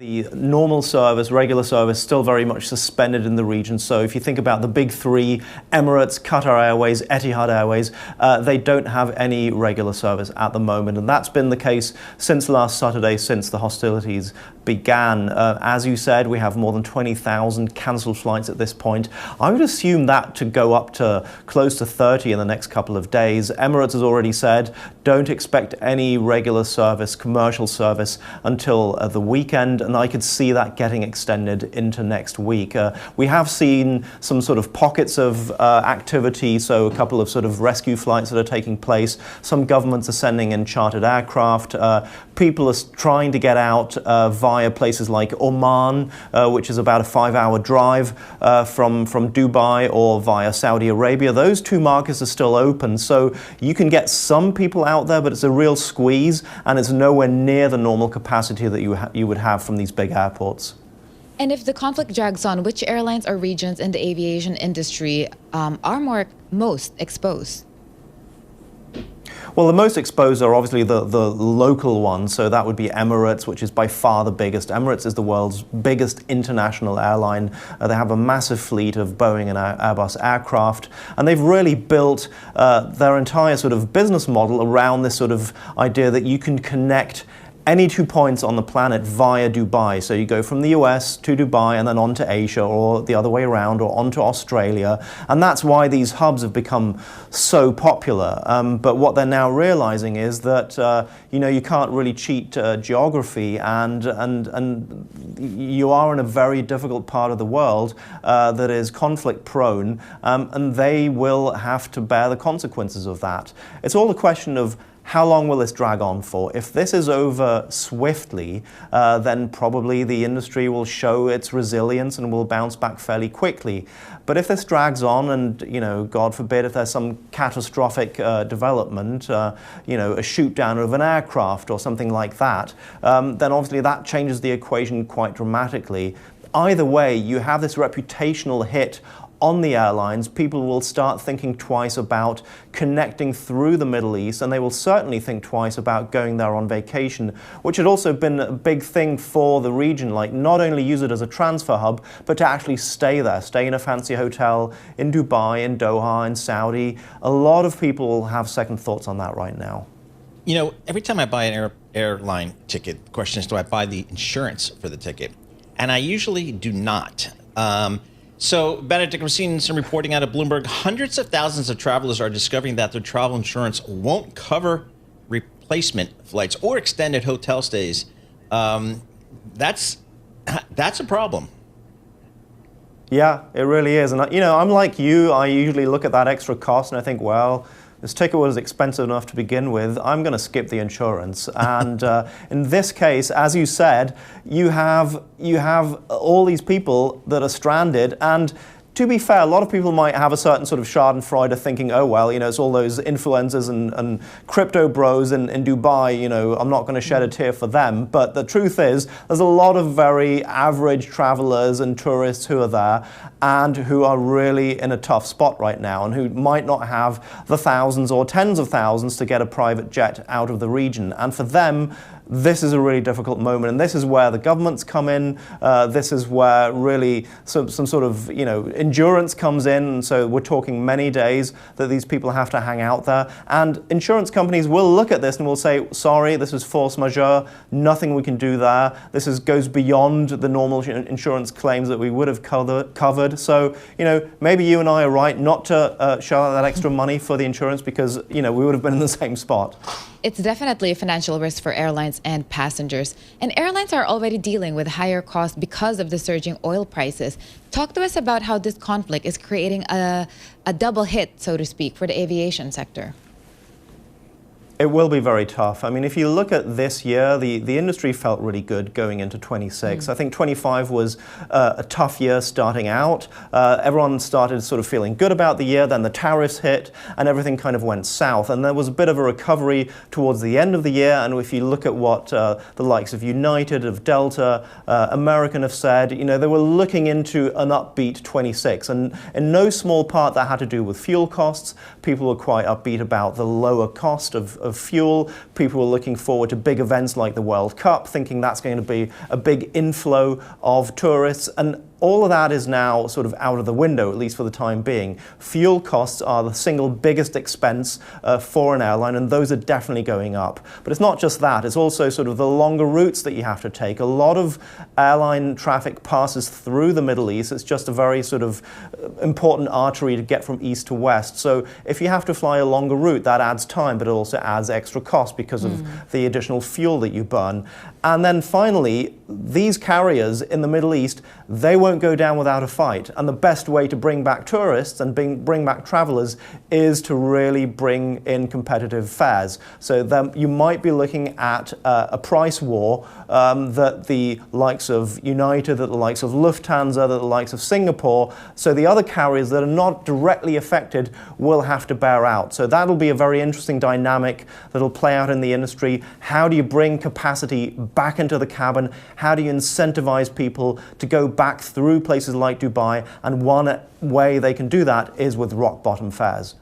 The normal service, regular service, still very much suspended in the region. So if you think about the big three, Emirates, Qatar Airways, Etihad Airways, they don't have any regular service at the moment. And that's been the case since last Saturday, since the hostilities began. As you said, we have more than 20,000 cancelled flights at this point. I would assume that to go up to close to 30 in the next couple of days. Emirates has already said, don't expect any regular service, commercial service, until the weekend. And I could see that getting extended into next week. We have seen some sort of pockets of activity, so a couple of sort of rescue flights that are taking place. Some governments are sending in chartered aircraft. People are trying to get out via places like Oman, which is about a 5-hour drive from Dubai, or via Saudi Arabia. Those two markets are still open, so you can get some people out there, but it's a real squeeze, and it's nowhere near the normal capacity that you would have from these big airports. And if the conflict drags on, which airlines or regions in the aviation industry are most exposed? Well, the most exposed are obviously the local ones, so that would be Emirates, which is by far the biggest. Emirates is the world's biggest international airline. They have a massive fleet of Boeing and Airbus aircraft, and they've really built their entire sort of business model around this sort of idea that you can connect any 2 points on the planet via Dubai. So you go from the US to Dubai and then on to Asia, or the other way around, or on to Australia. And that's why these hubs have become so popular. But what they're now realizing is that you can't really cheat geography, and you are in a very difficult part of the world that is conflict prone, and they will have to bear the consequences of that. It's all a question of how long will this drag on for? If this is over swiftly, then probably the industry will show its resilience and will bounce back fairly quickly. But if this drags on and, God forbid, if there's some catastrophic development, a shoot down of an aircraft or something like that, then obviously that changes the equation quite dramatically. Either way, you have this reputational hit on the airlines. People will start thinking twice about connecting through the Middle East, and they will certainly think twice about going there on vacation, which had also been a big thing for the region, like not only use it as a transfer hub, but to actually stay there, stay in a fancy hotel in Dubai, in Doha, in Saudi. A lot of people will have second thoughts on that right now. Every time I buy an airline ticket, the question is, do I buy the insurance for the ticket? And I usually do not. So, Benedikt, we're seeing some reporting out of Bloomberg. Hundreds of thousands of travelers are discovering that their travel insurance won't cover replacement flights or extended hotel stays. That's a problem. Yeah, it really is. And, I'm like you. I usually look at that extra cost and I think, well, this ticket was expensive enough to begin with. I'm going to skip the insurance. And in this case, as you said, you have all these people that are stranded. And to be fair, a lot of people might have a certain sort of schadenfreude thinking, oh, well, it's all those influencers and crypto bros in Dubai, I'm not going to shed a tear for them. But the truth is, there's a lot of very average travelers and tourists who are there and who are really in a tough spot right now, and who might not have the thousands or tens of thousands to get a private jet out of the region. And for them, this is a really difficult moment, and this is where the governments come in. This is where really some sort of endurance comes in. And so we're talking many days that these people have to hang out there, and insurance companies will look at this and will say, sorry, this is force majeure, nothing we can do there. This goes beyond the normal insurance claims that we would have covered. So maybe you and I are right not to shell out that extra money for the insurance, because we would have been in the same spot. It's definitely a financial risk for airlines and passengers. And airlines are already dealing with higher costs because of the surging oil prices. Talk to us about how this conflict is creating a double hit, so to speak, for the aviation sector. It will be very tough. I mean, if you look at this year, the industry felt really good going into 26. I think 25 was a tough year starting out. Everyone started sort of feeling good about the year, then the tariffs hit and everything kind of went south. And there was a bit of a recovery towards the end of the year. And if you look at what the likes of United, of Delta, American have said, they were looking into an upbeat 26. And in no small part that had to do with fuel costs. People were quite upbeat about the lower cost of of fuel. People were looking forward to big events like the World Cup, thinking that's going to be a big inflow of tourists. And all of that is now sort of out of the window, at least for the time being. Fuel costs are the single biggest expense for an airline, and those are definitely going up. But it's not just that, it's also sort of the longer routes that you have to take. A lot of airline traffic passes through the Middle East. It's just a very sort of important artery to get from east to west. So if you have to fly a longer route, that adds time, but it also adds extra cost because of the additional fuel that you burn. And then finally, these carriers in the Middle East, they won't go down without a fight. And the best way to bring back tourists and bring back travelers is to really bring in competitive fares. So then you might be looking at a price war that the likes of United, that the likes of Lufthansa, that the likes of Singapore, so the other carriers that are not directly affected will have to bear out. So that'll be a very interesting dynamic that'll play out in the industry. How do you bring capacity back into the cabin? How do you incentivize people to go back through places like Dubai? And one way they can do that is with rock bottom fares.